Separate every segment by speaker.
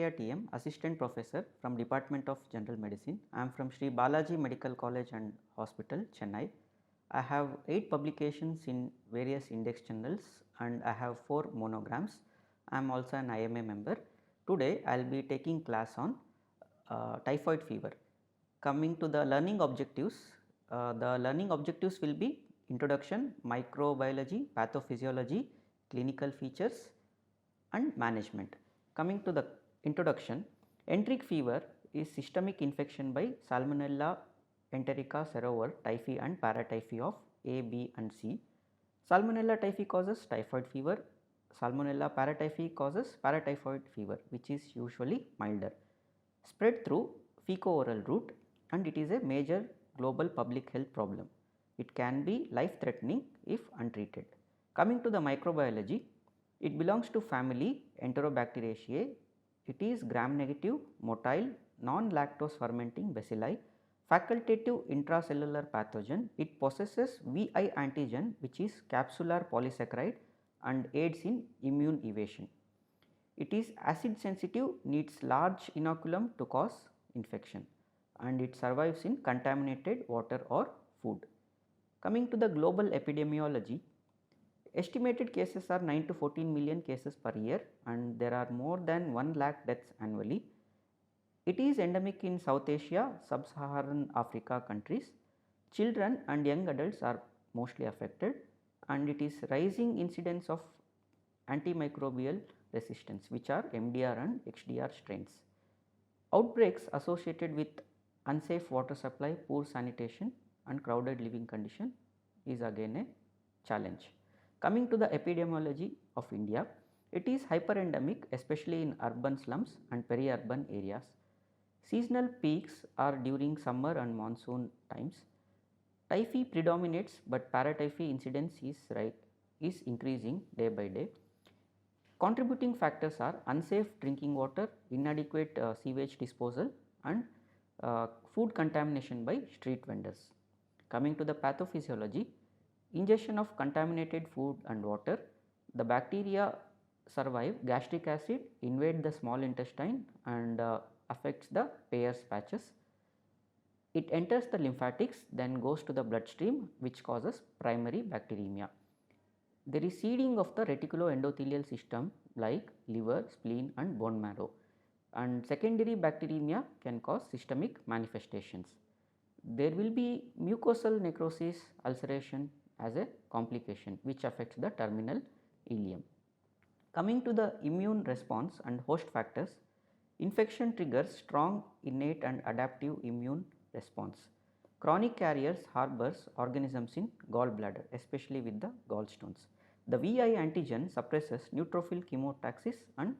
Speaker 1: Karthikeya T.M, Assistant Professor from Department of General Medicine. I am from Sree Balaji Medical College and Hospital, Chennai. I have 8 publications in various index journals and I have 4 monograms. I am also an IMA member. Today I will be taking class on typhoid fever. Coming to the learning objectives, the learning objectives will be introduction, microbiology, pathophysiology, clinical features and management. Coming to the introduction, enteric fever is systemic infection by Salmonella enterica serover typhi and paratyphi of A, B and C. Salmonella typhi causes typhoid fever, Salmonella paratyphi causes paratyphoid fever, which is usually milder. Spread through fecal-oral route and it is a major global public health problem. It can be life threatening if untreated. Coming to the microbiology, it belongs to family Enterobacteriaceae. It is gram negative, motile, non-lactose fermenting bacilli, facultative intracellular pathogen. It possesses VI antigen, which is capsular polysaccharide and aids in immune evasion. It is acid sensitive, needs large inoculum to cause infection and it survives in contaminated water or food. Coming to the global epidemiology, estimated cases are 9 to 14 million cases per year and there are more than 1 lakh deaths annually. It is endemic in South Asia, Sub-Saharan Africa countries. Children and young adults are mostly affected and it is rising incidence of antimicrobial resistance, which are MDR and XDR strains. Outbreaks associated with unsafe water supply, poor sanitation and crowded living condition is again a challenge. Coming to the epidemiology of India, it is hyperendemic especially in urban slums and peri-urban areas. Seasonal peaks are during summer and monsoon times. Typhi predominates, but paratyphi incidence is increasing day by day. Contributing factors are unsafe drinking water, inadequate sewage disposal and food contamination by street vendors. Coming to the pathophysiology, ingestion of contaminated food and water, the bacteria survive gastric acid, invade the small intestine and affects the Peyer's patches. It enters the lymphatics, then goes to the bloodstream, which causes primary bacteremia. There is seeding of the reticuloendothelial system like liver, spleen and bone marrow, and secondary bacteremia can cause systemic manifestations. There will be mucosal necrosis, ulceration as a complication which affects the terminal ileum. Coming to the immune response and host factors, infection triggers strong innate and adaptive immune response. Chronic carriers harbors organisms in gallbladder, especially with the gallstones. The VI antigen suppresses neutrophil chemotaxis and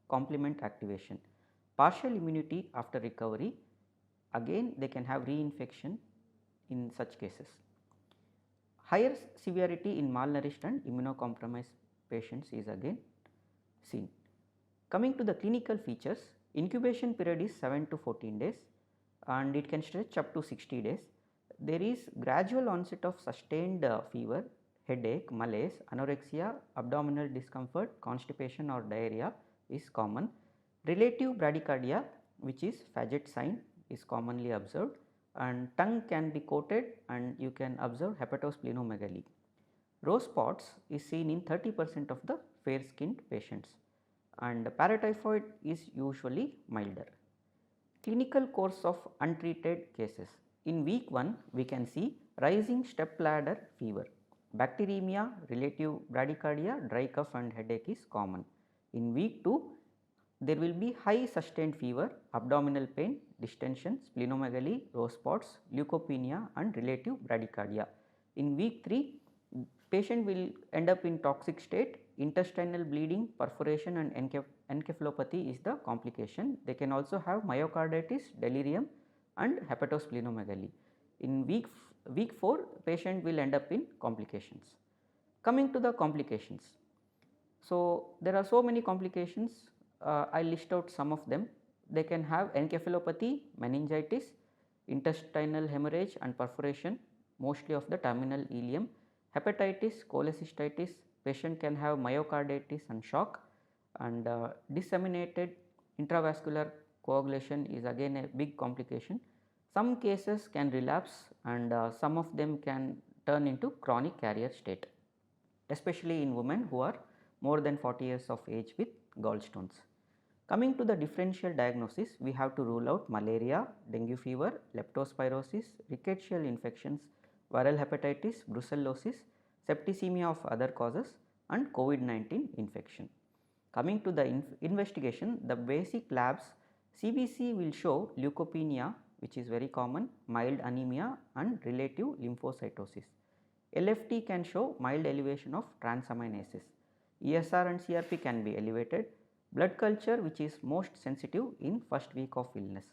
Speaker 1: complement activation. Partial immunity after recovery, again they can have reinfection in such cases. Higher severity in malnourished and immunocompromised patients is again seen. Coming to the clinical features, incubation period is 7 to 14 days and it can stretch up to 60 days. There is gradual onset of sustained fever, headache, malaise, anorexia, abdominal discomfort, constipation or diarrhea is common. Relative bradycardia, which is Faggot sign, is commonly observed and tongue can be coated and you can observe hepatosplenomegaly. Rose spots is seen in 30% of the fair skinned patients and paratyphoid is usually milder. Clinical course of untreated cases. In week 1 we can see rising stepladder fever, bacteremia, relative bradycardia, dry cough and headache is common. In week 2 there will be high sustained fever, abdominal pain, distension, splenomegaly, rose spots, leukopenia and relative bradycardia. In week 3 patient will end up in toxic state, intestinal bleeding, perforation and encephalopathy is the complication. They can also have myocarditis, delirium and hepatosplenomegaly. In week 4 patient will end up in complications. Coming to the complications. So, there are so many complications, I list out some of them. They can have encephalopathy, meningitis, intestinal hemorrhage and perforation mostly of the terminal ileum, hepatitis, cholecystitis, patient can have myocarditis and shock and disseminated Intravascular coagulation is again a big complication. Some cases can relapse and some of them can turn into chronic carrier state, especially in women who are more than 40 years of age with gallstones. Coming to the differential diagnosis, we have to rule out malaria, dengue fever, leptospirosis, rickettsial infections, viral hepatitis, brucellosis, septicemia of other causes and COVID-19 infection. Coming to the investigation, the basic labs, CBC will show leukopenia, which is very common, mild anemia and relative lymphocytosis. LFT can show mild elevation of transaminases. ESR and CRP can be elevated. Blood culture, which is most sensitive in first week of illness.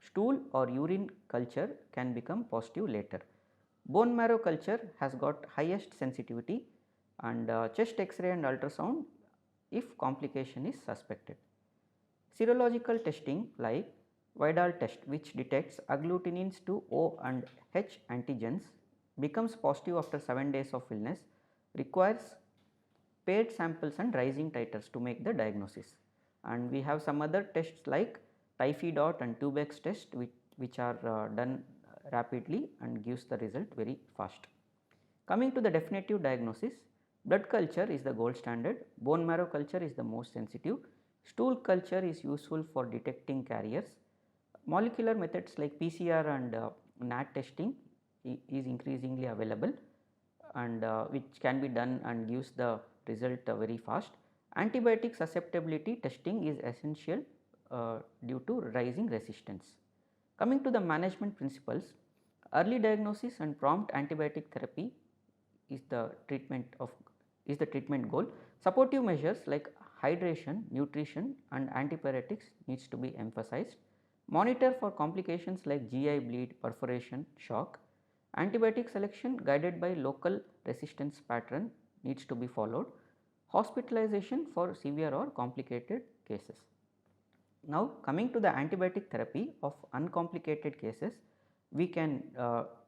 Speaker 1: Stool or urine culture can become positive later. Bone marrow culture has got highest sensitivity, and chest X-ray and ultrasound if complication is suspected. Serological testing like Vidal test, which detects agglutinins to O and H antigens, becomes positive after 7 days of illness, requires paired samples and rising titers to make the diagnosis. And we have some other tests like Typhoid and Tubex test, which are done rapidly and gives the result very fast. Coming to the definitive diagnosis, blood culture is the gold standard, bone marrow culture is the most sensitive, stool culture is useful for detecting carriers. Molecular methods like PCR and NAT testing is increasingly available, and which can be done and gives the result very fast. Antibiotic susceptibility testing is essential due to rising resistance. Coming to the management principles, early diagnosis and prompt antibiotic therapy is the treatment goal. Supportive measures like hydration, nutrition and antipyretics needs to be emphasized. Monitor for complications like GI bleed, perforation, shock. Antibiotic selection guided by local resistance pattern needs to be followed. Hospitalization for severe or complicated cases. Now coming to the antibiotic therapy of uncomplicated cases, we can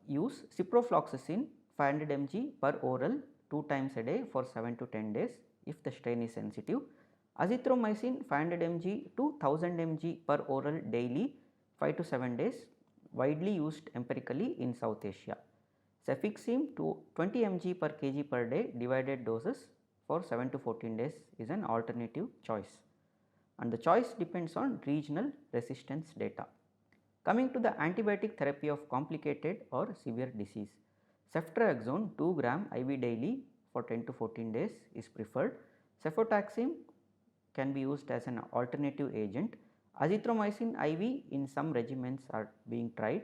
Speaker 1: use ciprofloxacin 500 mg per oral 2 times a day for 7 to 10 days if the strain is sensitive. Azithromycin 500 mg to 1000 mg per oral daily 5 to 7 days, widely used empirically in South Asia. Cefixime to 20 mg per kg per day divided doses for 7 to 14 days is an alternative choice, and the choice depends on regional resistance data. Coming to the antibiotic therapy of complicated or severe disease, ceftriaxone 2 gram IV daily for 10 to 14 days is preferred. Cefotaxime can be used as an alternative agent. Azithromycin IV in some regimens are being tried.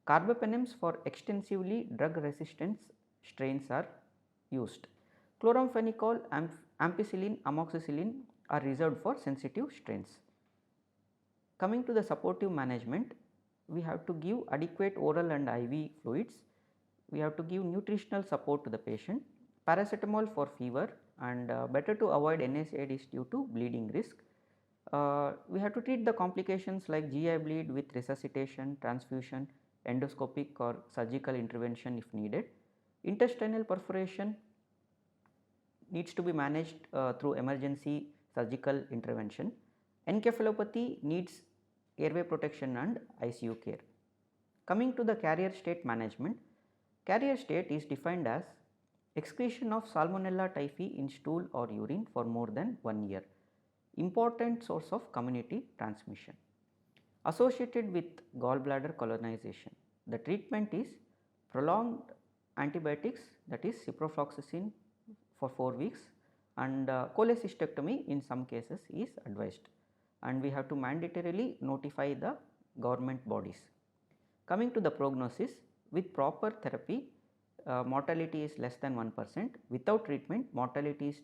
Speaker 1: Carbapenems for extensively drug resistant strains are used. Chloramphenicol, ampicillin, amoxicillin are reserved for sensitive strains. Coming to the supportive management, we have to give adequate oral and IV fluids. We have to give nutritional support to the patient, paracetamol for fever, and better to avoid NSAIDs due to bleeding risk. We have to treat the complications like GI bleed with resuscitation, transfusion, endoscopic or surgical intervention if needed. Intestinal perforation needs to be managed through emergency surgical intervention. Encephalopathy needs airway protection and ICU care. Coming to the carrier state management, carrier state is defined as excretion of Salmonella typhi in stool or urine for more than 1 year, important source of community transmission. Associated with gallbladder colonization, the treatment is prolonged antibiotics, that is ciprofloxacin for 4 weeks, and cholecystectomy in some cases is advised, and we have to mandatorily notify the government bodies. Coming to the prognosis, with proper therapy, mortality is less than 1%, without treatment mortality is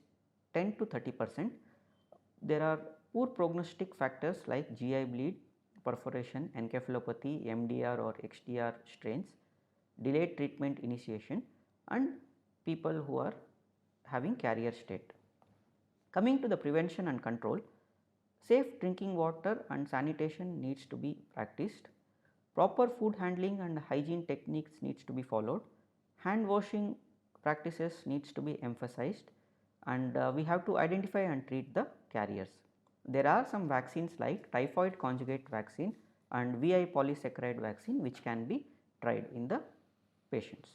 Speaker 1: 10 to 30%. There are poor prognostic factors like GI bleed, perforation, encephalopathy, MDR or XDR strains, delayed treatment initiation, and people who are having carrier state. Coming to the prevention and control, safe drinking water and sanitation needs to be practiced. Proper food handling and hygiene techniques needs to be followed. Hand washing practices needs to be emphasized, and we have to identify and treat the carriers. There are some vaccines like typhoid conjugate vaccine and VI polysaccharide vaccine which can be tried in the patients.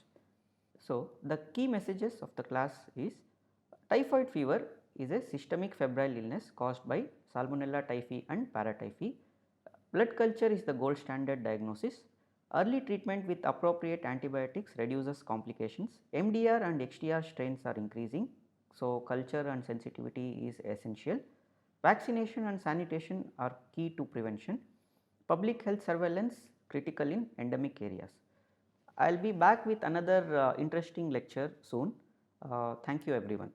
Speaker 1: So, the key messages of the class is typhoid fever is a systemic febrile illness caused by Salmonella typhi and paratyphi. Blood culture is the gold standard diagnosis. Early treatment with appropriate antibiotics reduces complications. MDR and XDR strains are increasing, so culture and sensitivity is essential. Vaccination and sanitation are key to prevention. Public health surveillance critical in endemic areas. I will be back with another interesting lecture soon. Thank you everyone.